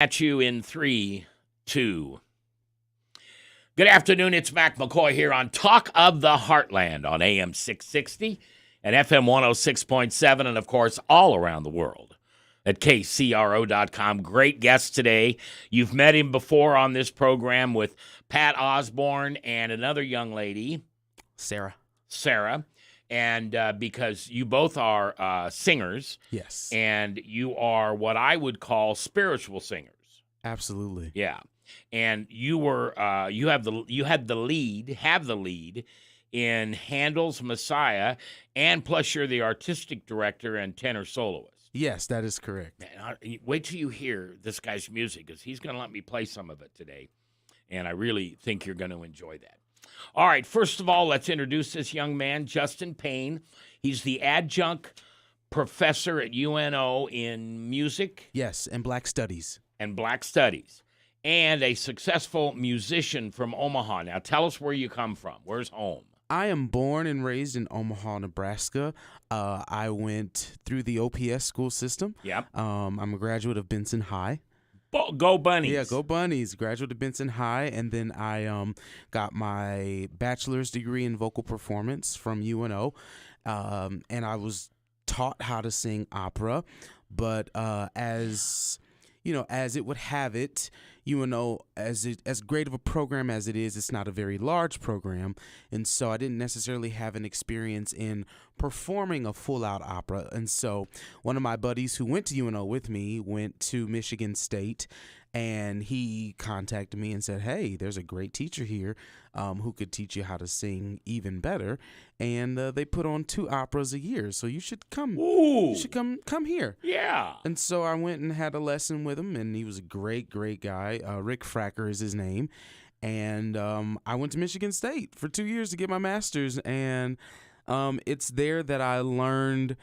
At you in 3, 2. Good afternoon. It's Mckoy here on Talk of the Heartland on AM 660 and FM 106.7, and, of course, all around the world at kcro.com. Great guest today. You've met him before on this program with Pat Osborne and another young lady, Sarah. And because you both are singers. Yes. And you are what I would call spiritual singers. Absolutely. Yeah. And you were you had the lead in Handel's Messiah, and plus you're the artistic director and tenor soloist. Yes, that is correct. Man, wait till you hear this guy's music, because he's going to let me play some of it today, and I really think you're going to enjoy that. All right, first of all, let's introduce this young man, Justin Payne. He's the adjunct professor at UNO in music. Yes, and Black Studies. And a successful musician from Omaha. Now, tell us where you come from. Where's home? I am born and raised in Omaha, Nebraska. I went through the OPS school system. Yep. I'm a graduate of Benson High. Go Bunnies. Yeah, go Bunnies. Graduate of Benson High, and then I got my bachelor's degree in vocal performance from UNO, and I was taught how to sing opera, but as it would have it, UNO, as great of a program as it is, it's not a very large program, and so I didn't necessarily have an experience in performing a full-out opera. And so one of my buddies who went to UNO with me went to Michigan State, and he contacted me and said, hey, there's a great teacher here who could teach you how to sing even better, and they put on 2 operas a year, so you should come. Ooh. You should come here. Yeah. And so I went and had a lesson with him, and he was a great guy. Rick Fracker is his name. And I went to Michigan State for 2 years to get my master's, and it's there that I learned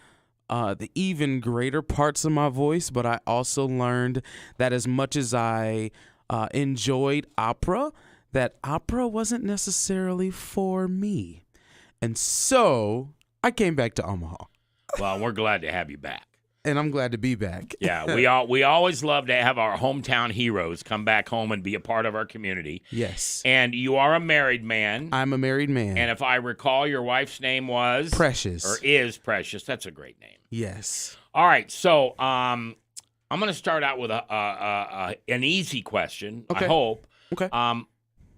the even greater parts of my voice, but I also learned that as much as I enjoyed opera, that opera wasn't necessarily for me. And so I came back to Omaha. Well, we're glad to have you back. And I'm glad to be back. Yeah, we always love to have our hometown heroes come back home and be a part of our community. Yes. And you are a married man. I'm a married man. And if I recall, your wife's name was? Precious. Or is Precious. That's a great name. Yes. All right, so I'm going to start out with an easy question, okay. I hope. Okay.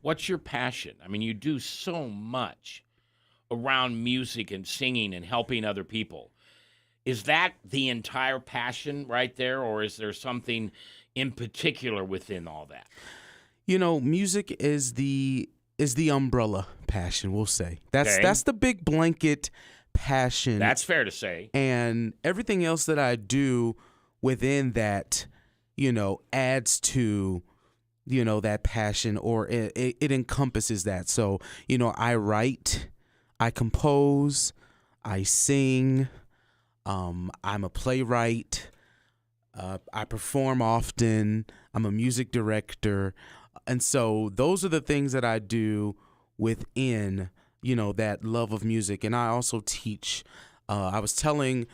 What's your passion? I mean, you do so much around music and singing and helping other people. Is that the entire passion right there, or is there something in particular within all that? Music is the umbrella passion, we'll say. That's the big blanket passion. That's fair to say. And everything else that I do within that, adds to, that passion, or it encompasses that. So, I write, I compose, I sing, I'm a playwright, I perform often, I'm a music director, and so those are the things that I do within, that love of music. And I also teach. I was telling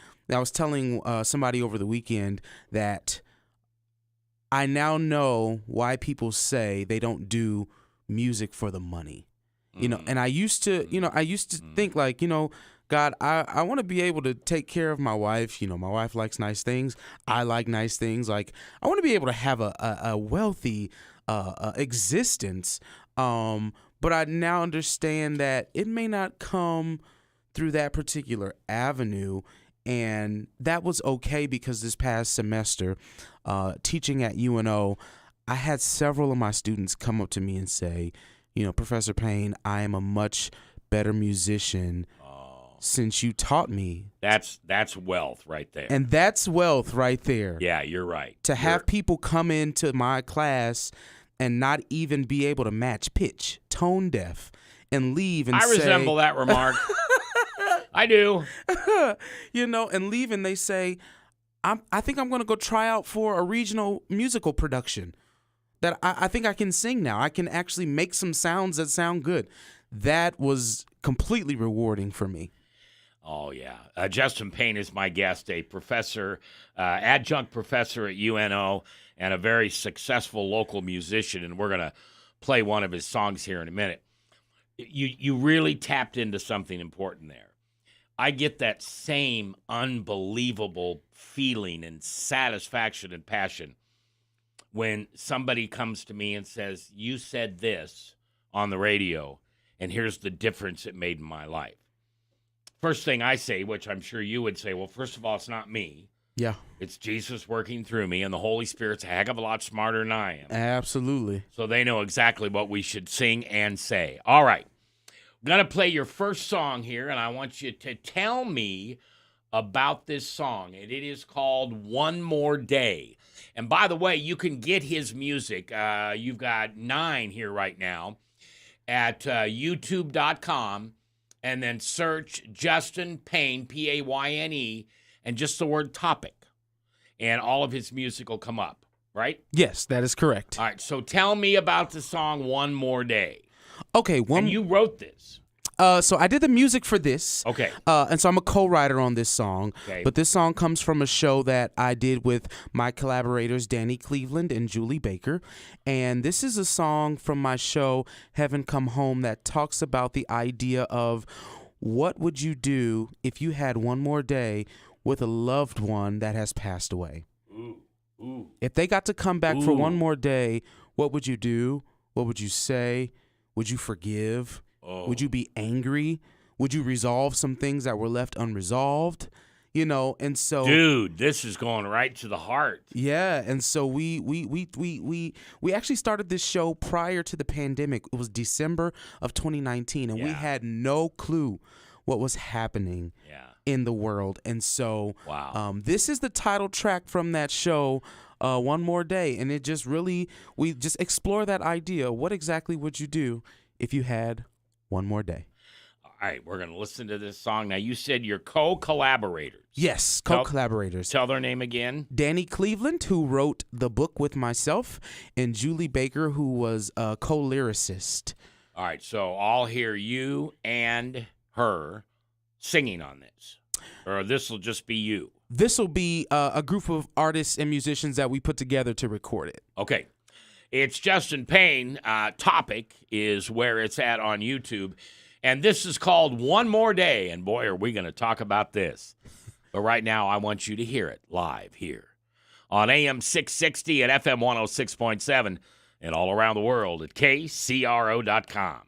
somebody over the weekend that I now know why people say they don't do music for the money. And I used to think like, God, I want to be able to take care of my wife. My wife likes nice things. I like nice things. Like, I want to be able to have a wealthy existence. But I now understand that it may not come through that particular avenue. And that was okay, because this past semester, teaching at UNO, I had several of my students come up to me and say, Professor Payne, I am a much better musician since you taught me. That's wealth right there. And that's wealth right there. Yeah, you're right. To have people come into my class and not even be able to match pitch, tone deaf, and leave and I resemble that remark. I do. And leave and they say, I think I'm going to go try out for a regional musical production. That I think I can sing now. I can actually make some sounds that sound good. That was completely rewarding for me. Oh, yeah. Justin Payne is my guest, a professor, adjunct professor at UNO. and a very successful local musician, and we're going to play one of his songs here in a minute. You really tapped into something important there. I get that same unbelievable feeling and satisfaction and passion when somebody comes to me and says, you said this on the radio, and here's the difference it made in my life. First thing I say, which I'm sure you would say, well, first of all, it's not me. Yeah. It's Jesus working through me, and the Holy Spirit's a heck of a lot smarter than I am. Absolutely. So they know exactly what we should sing and say. All right. I'm going to play your first song here, and I want you to tell me about this song. And it is called One More Day. And by the way, you can get his music. You've got 9 here right now at youtube.com, and then search Justin Payne, Payne, and just the word topic. And all of his music will come up, right? Yes, that is correct. All right, so tell me about the song One More Day. Okay. And you wrote this. So I did the music for this. Okay. And so I'm a co-writer on this song. Okay. But this song comes from a show that I did with my collaborators, Danny Cleveland and Julie Baker. And this is a song from my show, Heaven Come Home, that talks about the idea of what would you do if you had one more day with a loved one that has passed away. Ooh. If they got to come back for one more day, what would you do? What would you say? Would you forgive? Oh. Would you be angry? Would you resolve some things that were left unresolved? You know, and so, dude, this is going right to the heart. Yeah, and so we actually started this show prior to the pandemic. It was December of 2019, and we had no clue what was happening in the world. And so, this is the title track from that show, One More Day, and it just really, we just explore that idea. What exactly would you do if you had one more day? All right, we're going to listen to this song. Now, you said you're co-collaborators. Yes, co-collaborators. Tell their name again. Danny Cleveland, who wrote the book with myself, and Julie Baker, who was a co-lyricist. All right, so I'll hear you and her singing on this, or this will just be you. This will be a group of artists and musicians that we put together to record it. Okay. It's Justin Payne. Topic is where it's at on YouTube. And this is called One More Day. And boy, are we going to talk about this. But right now, I want you to hear it live here on AM 660 and FM 106.7 and all around the world at KCRO.com.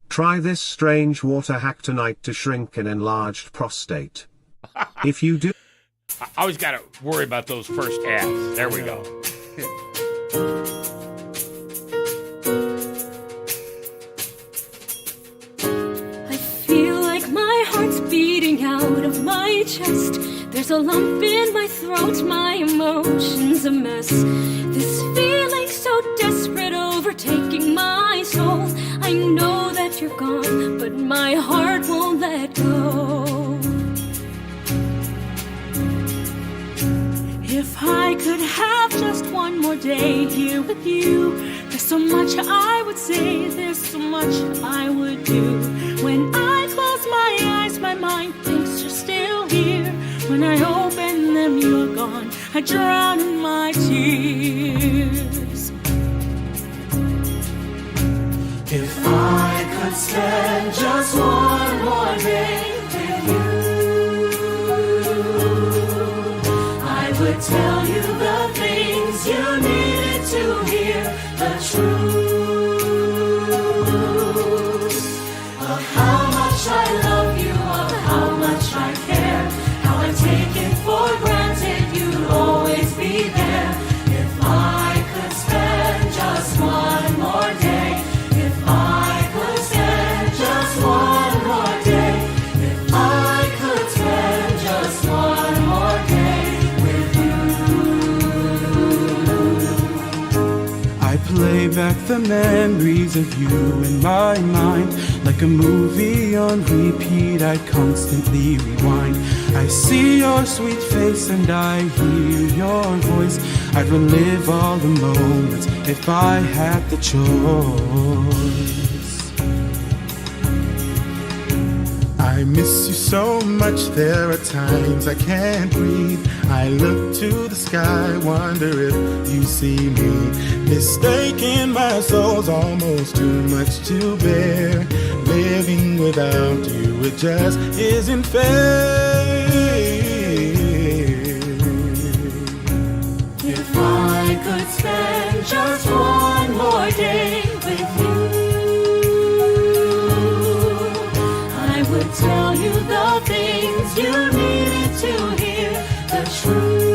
Try this strange water hack tonight to shrink an enlarged prostate. If you do... I always got to worry about those first ads. There we go. I feel like my heart's beating out of my chest. There's a lump in my throat, my emotions a mess. This feeling so desperate, overtaking my soul. I know that you're gone, but my heart won't let go. If I could have just one more day here with you, there's so much I would say, there's so much I would do. When I close my eyes, my mind thinks you're still here. When I open them, you're gone. I drown in my tears. If I could spend just one more day with you, I would tell you the things you needed to hear, the truth of how much I love you, of how much I care, how I take it for granted you'd always be there. If I could spend just one more day, if I could spend just one more day, if I could spend just one more day with you. I play back the memories of you in my mind. Like a movie on repeat, I constantly rewind. I see your sweet face and I hear your voice. I'd relive all the moments if I had the choice. I I miss you so much, there are times I can't breathe. I look to the sky, wonder if you see me. Mistaking my soul's almost too much to bear. Living without you, it just isn't fair. If I could spend just one more day with you, I would tell you the things you needed to hear, the truth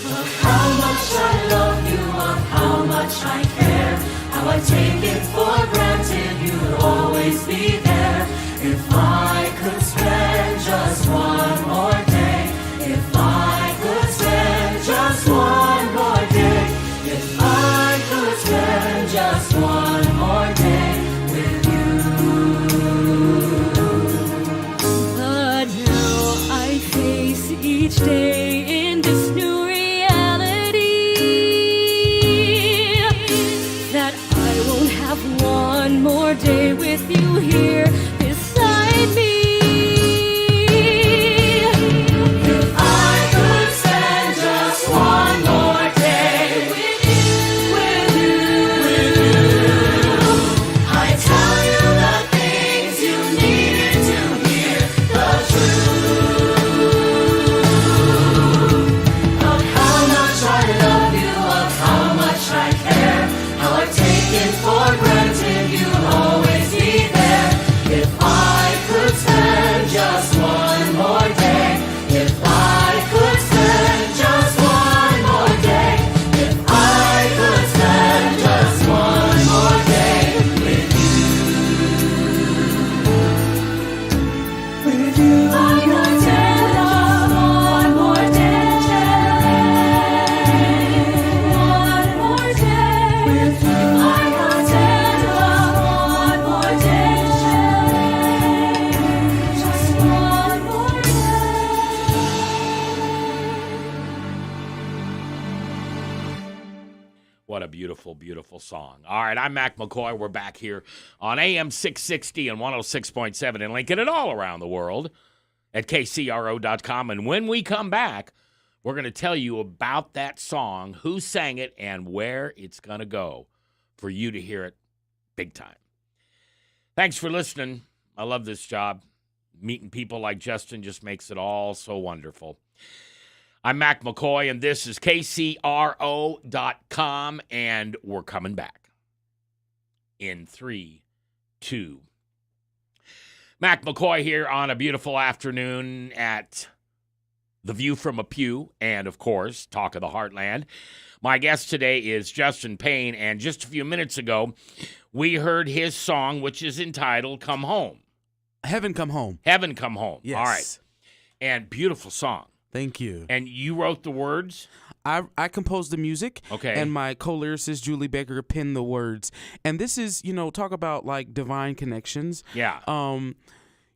of how much I love you, of how much I care, how I take it for granted you'd always be there. If I could spend just one more day, if I could spend just one more day, if I could spend just one more day with you. But now I face each day in this new reality that I won't have one more day with you here beside me. If I could spend just one more day with you, I tell you the things you needed to hear, the truth of how much I love you, of how much I care, how I take it for granted you'll always be there. If I could spend just one more day, if I could spend just one more day, if I could spend just one more day with you, I could spend just one more day, one more day with you. I could spend just one more day, just one more day. What a beautiful, beautiful song. All right, I'm Mac McCoy. We're back here on AM 660 and 106.7 in Lincoln and all around the world at kcro.com. And when we come back, we're going to tell you about that song, who sang it, and where it's going to go for you to hear it big time. Thanks for listening. I love this job. Meeting people like Justin just makes it all so wonderful. I'm Mac McCoy, and this is KCRO.com, and we're coming back in 3, 2. Mac McCoy here on a beautiful afternoon at the View From A Pew, and, of course, Talk of the Heartland. My guest today is Justin Payne, and just a few minutes ago, we heard his song, which is entitled Come Home. Heaven Come Home. Heaven Come Home. Yes. All right. And beautiful song. Thank you. And you wrote the words? I composed the music. Okay. And my co-lyricist, Julie Baker, penned the words. And this is, talk about like divine connections. Yeah. When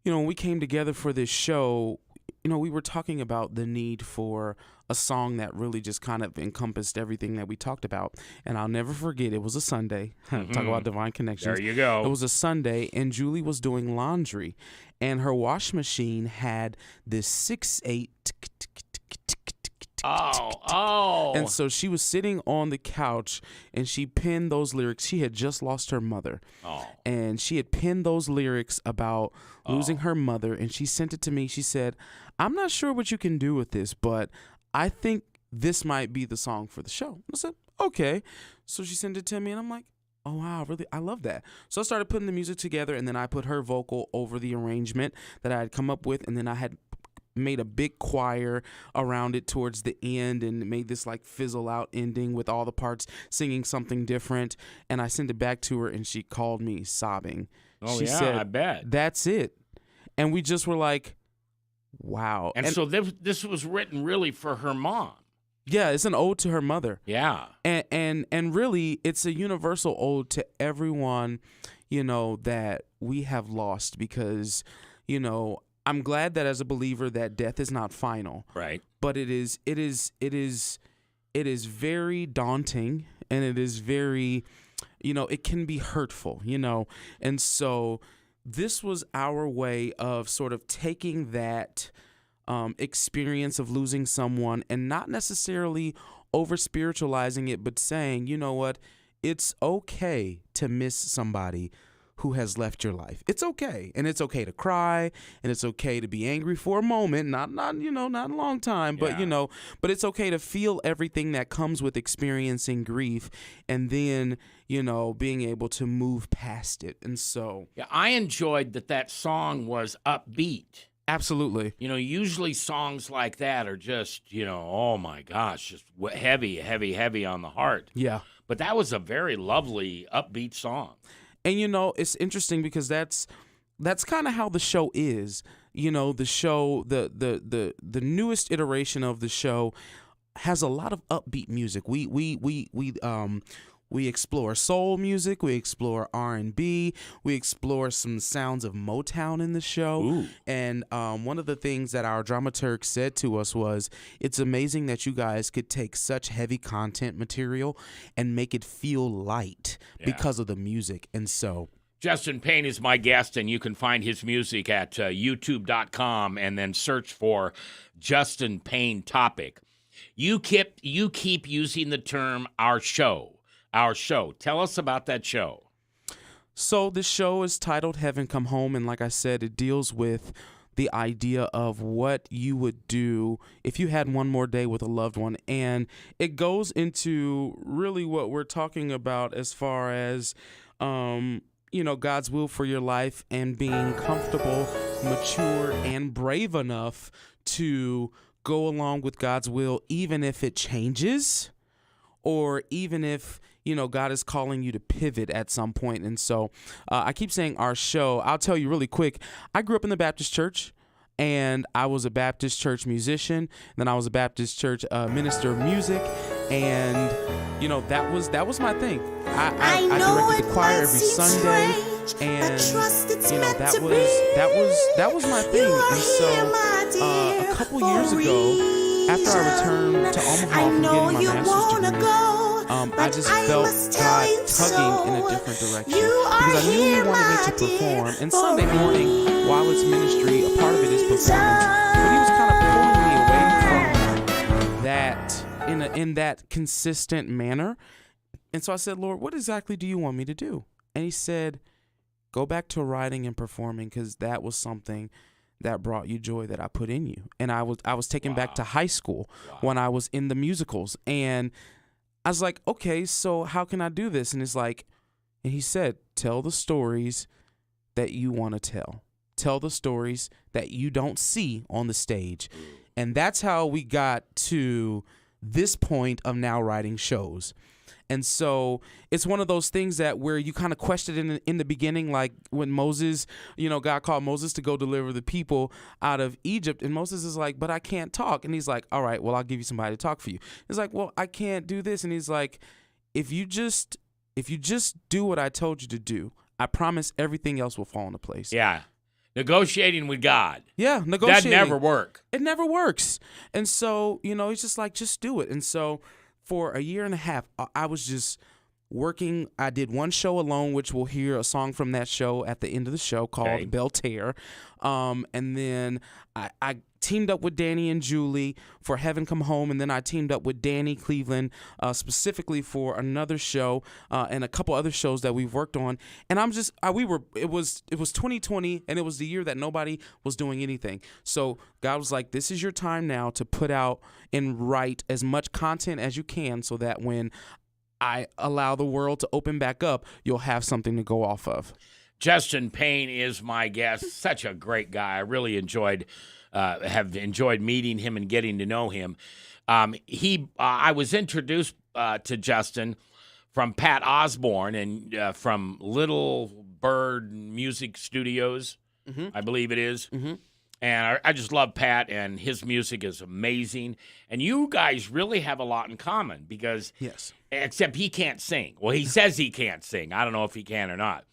we came together for this show, we were talking about the need for a song that really just kind of encompassed everything that we talked about. And I'll never forget, it was a Sunday. Talk about divine connections. There you go. It was a Sunday, and Julie was doing laundry, and her wash machine had this 6/8. Oh. And so she was sitting on the couch, and she penned those lyrics. She had just lost her mother. Oh. And she had penned those lyrics about losing her mother, and she sent it to me. She said, I'm not sure what you can do with this, but I think this might be the song for the show. I said, okay. So she sent it to me, and I'm like, oh, wow, really? I love that. So I started putting the music together, and then I put her vocal over the arrangement that I had come up with, and then I had made a big choir around it towards the end and made this like fizzle out ending with all the parts singing something different. And I sent it back to her, and she called me sobbing. Oh, she yeah, said, I bet. That's it. And we just were like, wow. And so this was written really for her mom. Yeah, it's an ode to her mother. Yeah. And really, it's a universal ode to everyone, that we have lost, because, I'm glad that as a believer that death is not final. Right. But it is very daunting, and it is very it can be hurtful, And so this was our way of sort of taking that experience of losing someone and not necessarily over spiritualizing it, but saying, you know what, it's okay to miss somebody who has left your life. It's okay. And it's okay to cry, and it's okay to be angry for a moment, not not a long time, but but it's okay to feel everything that comes with experiencing grief, and then, being able to move past it. And so, yeah, I enjoyed that song was upbeat. absolutely. Usually songs like that are just, oh my gosh, just heavy on the heart. Yeah. But that was a very lovely, upbeat song. And it's interesting because that's kind of how the show is. The show, the newest iteration of the show has a lot of upbeat music. We explore soul music, we explore R&B, we explore some sounds of Motown in the show. Ooh. And one of the things that our dramaturg said to us was, it's amazing that you guys could take such heavy content material and make it feel light because of the music. And so Justin Payne is my guest, and you can find his music at youtube.com and then search for Justin Payne Topic. You keep using the term our show. Tell us about that show. So the show is titled Heaven Come Home, and like I said, it deals with the idea of what you would do if you had one more day with a loved one. And it goes into really what we're talking about as far as, God's will for your life and being comfortable, mature, and brave enough to go along with God's will, even if it changes, or even if God is calling you to pivot at some point. And so I keep saying our show. I'll tell you really quick. I grew up in the Baptist church, and I was a Baptist church musician. Then I was a Baptist church minister of music, and that was my thing. I directed the choir every Sunday, and that was my thing. And so a couple years ago, after I returned to Omaha from getting my master's degree, I just felt God tugging in a different direction, because I knew He wanted me to perform. And Sunday morning, while it's ministry, a part of it is performance, but He was kind of pulling me away from that in that consistent manner. And so I said, Lord, what exactly do you want me to do? And He said, go back to writing and performing, because that was something that brought you joy that I put in you. And I was taken back to high school when I was in the musicals, and I was like, okay, so how can I do this? And He said, tell the stories that you want to tell. Tell the stories that you don't see on the stage. And that's how we got to this point of now writing shows. And so it's one of those things that where you kind of question it in the beginning, like when Moses, God called Moses to go deliver the people out of Egypt. And Moses is like, but I can't talk. And He's like, all right, well, I'll give you somebody to talk for you. He's like, well, I can't do this. And He's like, if you just do what I told you to do, I promise everything else will fall into place. Yeah. Negotiating with God. Yeah, negotiating. That never work. It never works. And so, He's just like, just do it. And so for a year and a half, I was just working. I did one show alone, which we'll hear a song from that show at the end of the show called Belterre. And then I teamed up with Danny and Julie for Heaven Come Home, and then I teamed up with Danny Cleveland specifically for another show and a couple other shows that we've worked on. And it was 2020, and it was the year that nobody was doing anything. So God was like, this is your time now to put out and write as much content as you can, so that when I allow the world to open back up, you'll have something to go off of. Justin Payne is my guest. Such a great guy. I really have enjoyed meeting him and getting to know him. I was introduced to Justin from Pat Osborne and from Little Bird Music Studios, I believe it is. Mm-hmm. And I just love Pat, and his music is amazing. And you guys really have a lot in common because, except he can't sing. Well, he says he can't sing. I don't know if he can or not.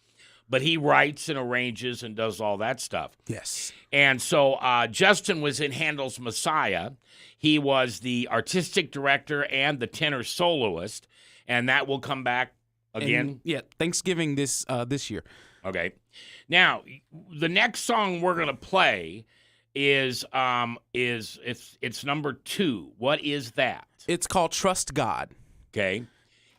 But he writes and arranges and does all that stuff. Yes. And so Justin was in Handel's Messiah. He was the artistic director and the tenor soloist, and that will come back again? And, Thanksgiving this year. Okay. Now, the next song we're going to play is it's number 2. What is that? It's called Trust God. Okay.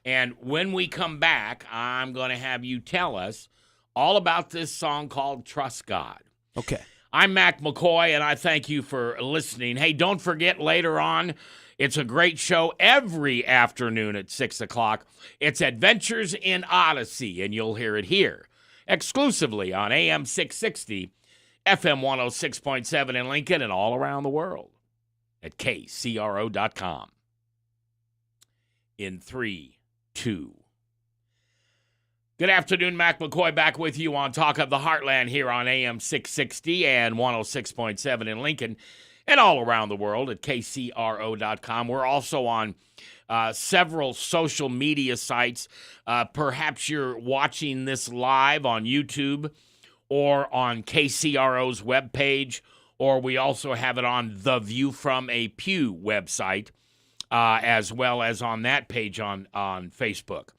And when we come back, I'm going to have you tell us all about this song called Trust God. Okay. I'm Mac McCoy, and I thank you for listening. Hey, don't forget later on, it's a great show every afternoon at 6 o'clock. It's Adventures in Odyssey, and you'll hear it here exclusively on AM 660, FM 106.7 in Lincoln, and all around the world at kcro.com. In 3, 2. Good afternoon, Mac McCoy back with you on Talk of the Heartland here on AM 660 and 106.7 in Lincoln and all around the world at kcro.com. We're also on several social media sites. Perhaps you're watching this live on YouTube or on KCRO's webpage, or we also have it on the View From A Pew website, as well as on that page on Facebook.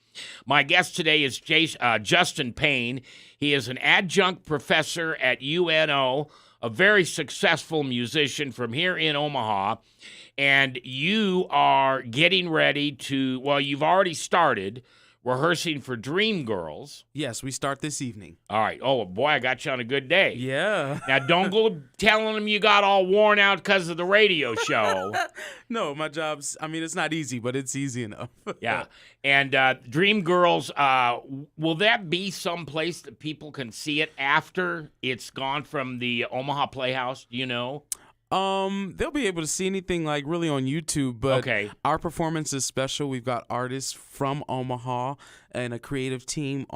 My guest today is Justin Payne. He is an adjunct professor at UNO, a very successful musician from here in Omaha. And you are getting ready to, well, you've already started rehearsing for Dream Girls. Yes, we start this evening. All right. Oh, boy, I got you on a good day. Yeah. Now, don't go telling them you got all worn out because of the radio show. No, my job's, it's not easy, but it's easy enough. Yeah. And Dream Girls, will that be someplace that people can see it after it's gone from the Omaha Playhouse? Do you know? They'll be able to see anything like really on YouTube, but Okay. Our performance is special. We've got artists from Omaha and a creative team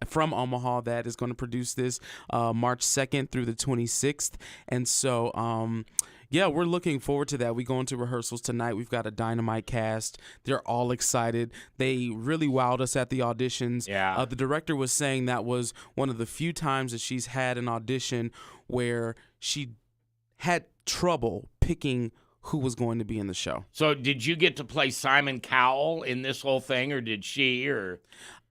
from Omaha that is going to produce this March 2nd through the 26th. And so, we're looking forward to that. We go into rehearsals tonight. We've got a dynamite cast. They're all excited. They really wowed us at the auditions. Yeah. The director was saying that was one of the few times that she's had an audition where she had trouble picking who was going to be in the show. So did you get to play Simon Cowell in this whole thing, or did she? Or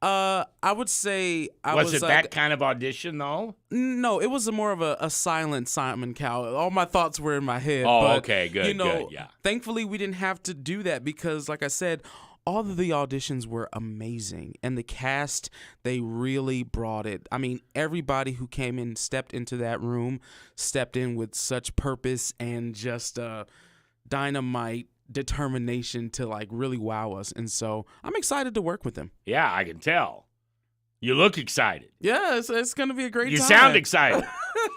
I would say was it that kind of audition, though? No, it was more of a silent Simon Cowell. All my thoughts were in my head. Oh, but, okay, good, good, yeah. Thankfully, we didn't have to do that because, like I said, all of the auditions were amazing. And the cast, they really brought it. Everybody who came in, stepped into that room, stepped in with such purpose and just dynamite determination to really wow us. And so I'm excited to work with them. Yeah, I can tell. You look excited. Yeah, it's going to be a great time. You sound excited.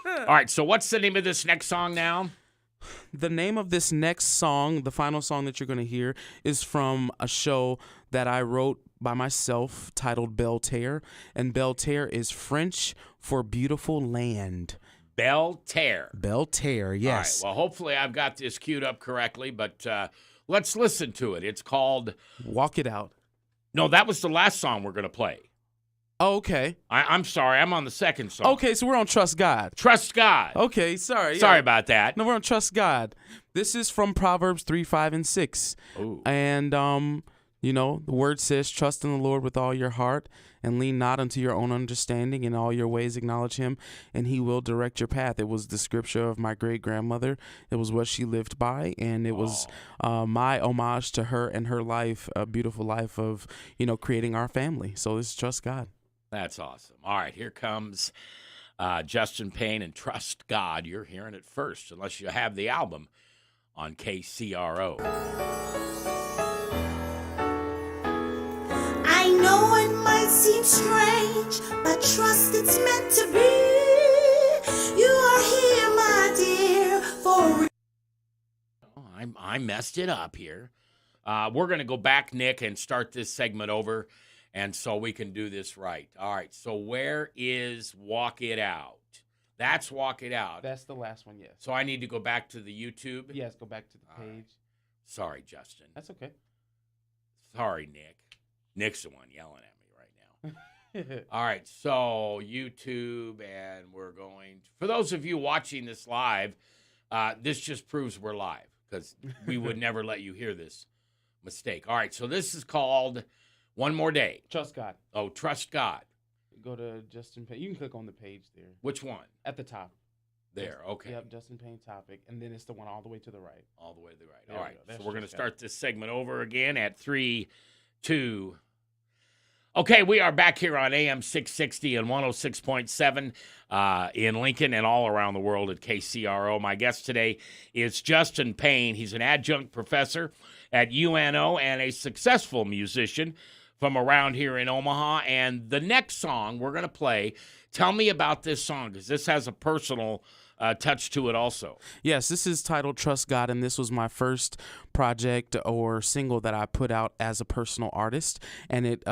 All right, so what's the name of this next song now? The name of this next song, the final song that you're going to hear, is from a show that I wrote by myself titled Belle Terre. And Belle Terre is French for beautiful land. Belle Terre. Belle Terre, yes. All right, well, hopefully I've got this queued up correctly, but let's listen to it. It's called Walk It Out. No, that was the last song we're going to play. Oh, okay. I'm sorry. I'm on the second song. Okay, so we're on Trust God. Trust God. Okay, sorry. Sorry about that. No, we're on Trust God. This is from Proverbs 3, 5, and 6. Ooh. And, the word says, trust in the Lord with all your heart and lean not unto your own understanding. In all your ways acknowledge him, and he will direct your path. It was the scripture of my great-grandmother. It was what she lived by, and it was my homage to her and her life, a beautiful life of, creating our family. So this is Trust God. That's awesome. All right, here comes Justin Payne and Trust God. You're hearing it first, unless you have the album on KCRO. I know it might seem strange, but trust it's meant to be. You are here, my dear, for I messed it up here. We're going to go back, Nick, and start this segment over. And so we can do this right. All right, so where is Walk It Out? That's Walk It Out. That's the last one, yes. So I need to go back to the YouTube? Yes, go back to the page. Right. Sorry, Justin. That's okay. Sorry, Nick. Nick's the one yelling at me right now. All right, so YouTube, and we're going – for those of you watching this live, this just proves we're live because we would never let you hear this mistake. All right, so this is called – One more day. Trust God. Oh, trust God. Go to Justin Payne. You can click on the page there. Which one? At the top. There, okay. Yep, Justin Payne topic. And then it's the one all the way to the right. All the way to the right. There All we right. go. That's So we're going to Trust God. start this segment over again at 3, 2. Okay, we are back here on AM 660 and 106.7 in Lincoln and all around the world at KCRO. My guest today is Justin Payne. He's an adjunct professor at UNO and a successful musician from around here in Omaha. And the next song we're going to play, tell me about this song, because this has a personal touch to it also. Yes, this is titled Trust God, and this was my first project or single that I put out as a personal artist, and it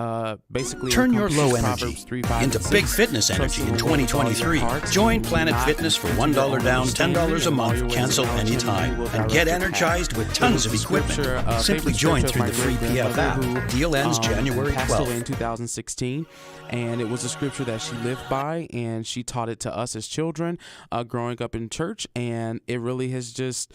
basically turn your encompasses low energy Proverbs 3, 5, into and 6. big fitness Trust energy in in the Lord with all your 2023. heart, Join and Planet not Fitness for into $1 your own down, understanding, $10 a and all month, your ways cancel acknowledge him, and he anytime, will and direct get your path. energized with It tons of was a equipment. scripture, Simply favorite join scripture through of the my free PF great-grandmother app. Deal ends January passed away in 12th. 2016, and it was a scripture that she lived by, and she taught it to us as children growing up in church, and it really has just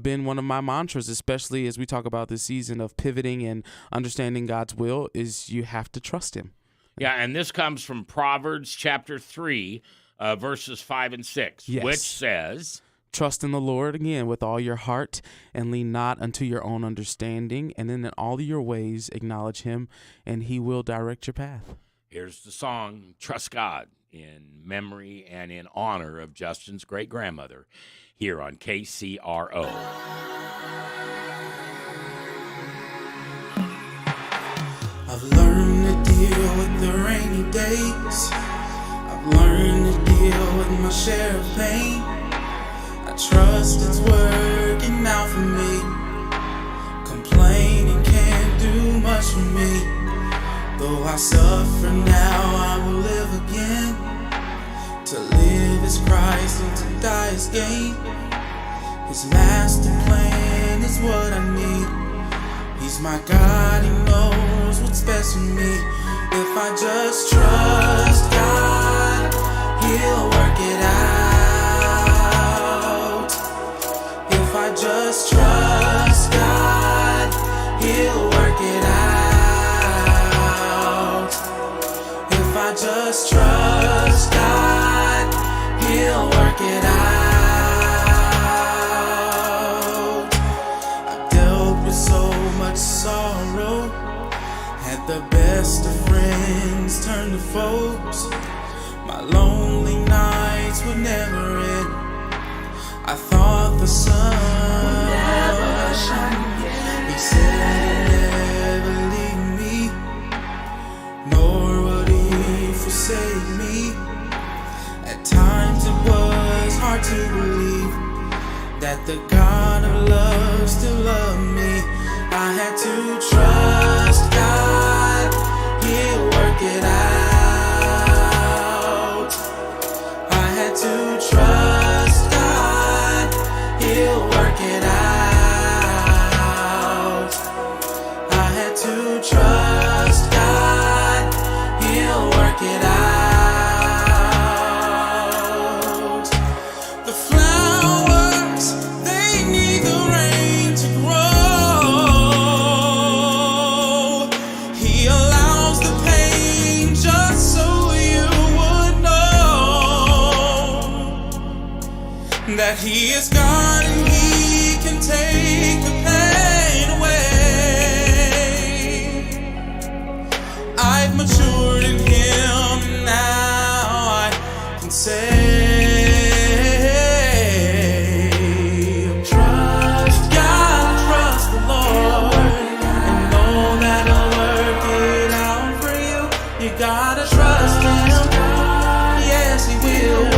been one of my mantras, especially as we talk about this season of pivoting and understanding God's will, is you have to trust him. Yeah, and this comes from Proverbs chapter 3, verses 5 and 6, Yes. which says, Trust in the Lord, again, with all your heart, and lean not unto your own understanding, and then in all your ways acknowledge him, and he will direct your path. here's the song, Trust God, in memory and in honor of Justin's great-grandmother here on KCRO. I've learned to deal with the rainy days. I've learned to deal with my share of pain. I trust it's working out for me. Complaining can't do much for me. Though I suffer now, I will live again. To live is Christ and to die is gain. His master plan is what I need. He's my God, he knows what's best for me. If I just trust God, he'll work it out. If I just trust God, he'll work it out. If I just trust God, he'll work it out. I've dealt with so much sorrow, had the best of friends turn to foes. My lonely nights would never end. I thought the sun would never shine. He said he'd never leave me, nor would he forsake me. At times it was hard to believe that the God of love still loved me. I had to trust God, he'll work it out. I had to trust God, he'll work it out. I had to trust God, he'll work it out. The flowers, they need the rain to grow. He allows the pain just so you would know that he is God and he can take the pain away. I've matured in him and now I can say, trust God, trust the Lord, and know that he'll work it out for you. You gotta trust him, yes he will.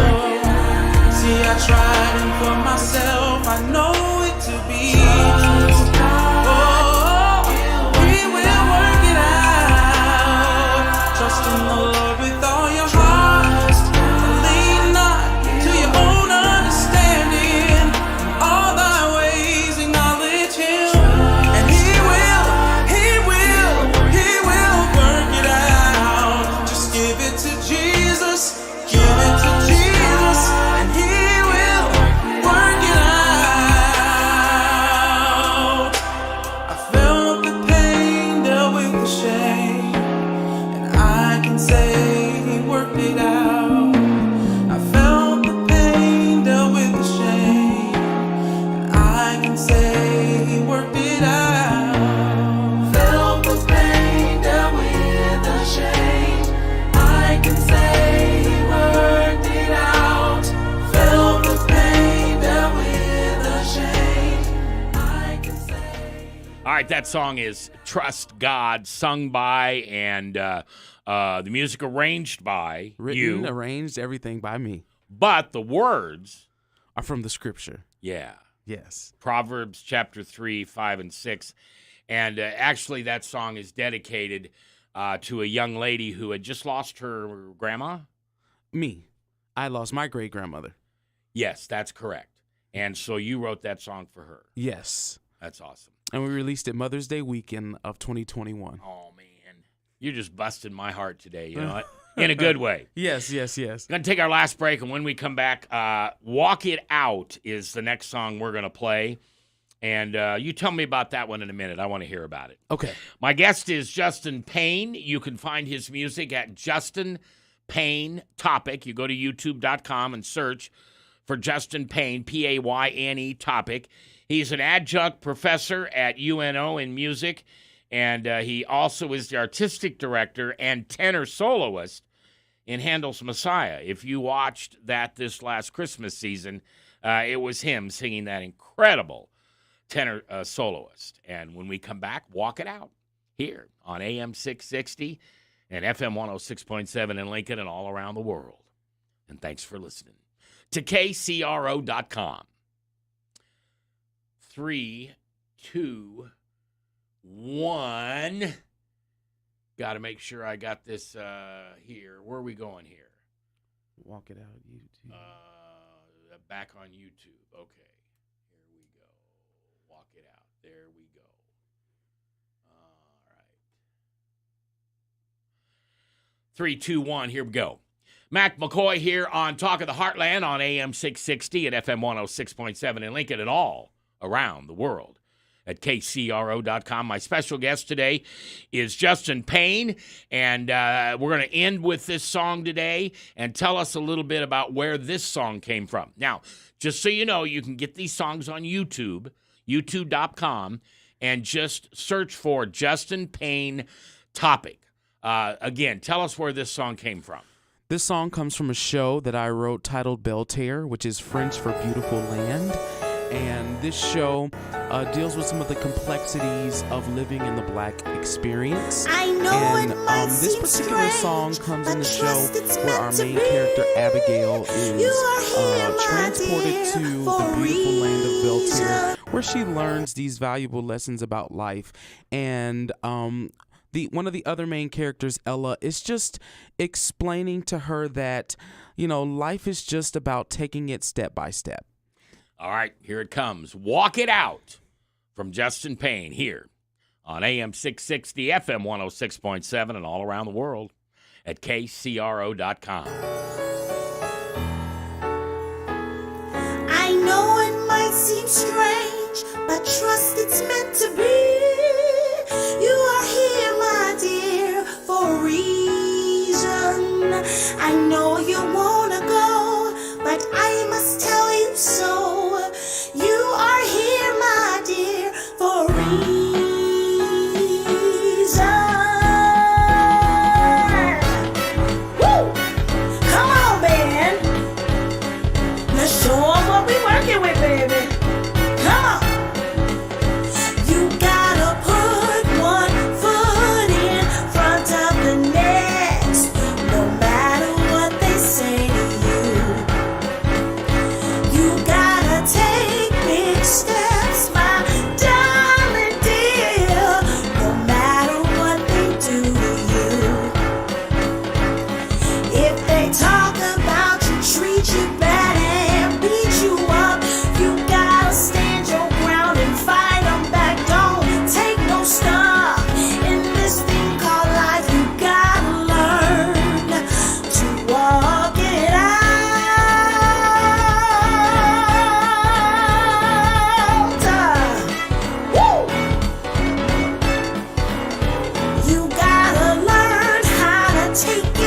See, I tried him for myself, I know it to be true. right, that song is Trust God, sung by and the music arranged by Written, you. arranged, everything by me. But the words Are from the scripture. yeah. Yes. Proverbs chapter 3, 5, and 6. And actually, that song is dedicated to a young lady who had just lost her grandma. Me. I lost my great grandmother. Yes, that's correct. And so you wrote that song for her. Yes. That's awesome. And we released it Mother's Day weekend of 2021. Oh, man. You're just busting my heart today, you know what? In a good way. Yes, yes, yes. Going to take our last break, and when we come back, Walk It Out is the next song we're going to play. And you tell me about that one in a minute. I want to hear about it. Okay. My guest is Justin Payne. You can find his music at Justin Payne Topic. You go to youtube.com and search for Justin Payne, Payne Topic. He's an adjunct professor at UNO in music, and he also is the artistic director and tenor soloist in Handel's Messiah. If you watched that this last Christmas season, it was him singing that incredible tenor soloist. And when we come back, Walk It Out here on AM 660 and FM 106.7 in Lincoln and all around the world. And thanks for listening to KCRO.com. 3, 2, 1. Got to make sure I got this here. Where are we going here? Walk It Out, YouTube. Back on YouTube. Okay. Here we go. Walk It Out. There we go. All right. 3, 2, 1. Here we go. Mac McCoy here on Talk of the Heartland on AM 660 and FM 106.7 in Lincoln and all around the world at KCRO.com. My special guest today is Justin Payne, and we're going to end with this song today and tell us a little bit about where this song came from. Now, just so you know, you can get these songs on YouTube, youtube.com, and just search for Justin Payne Topic. Again, tell us where this song came from. This song comes from a show that I wrote titled Belle Terre, which is French for beautiful land. And this show deals with some of the complexities of living in the Black experience. I know And it might this seem particular song strange, comes in but the show trust it's where our meant to main be. character Abigail is You are here, my transported dear, to for the beautiful land of Belle Terre, reason. where she learns these valuable lessons about life. And one of the other main characters, Ella, is just explaining to her that, you know, life is just about taking it step by step. All right, here it comes. Walk It Out from Justin Payne here on AM 660, FM 106.7, and all around the world at KCRO.com. I know it might seem strange, but trust it's meant to be.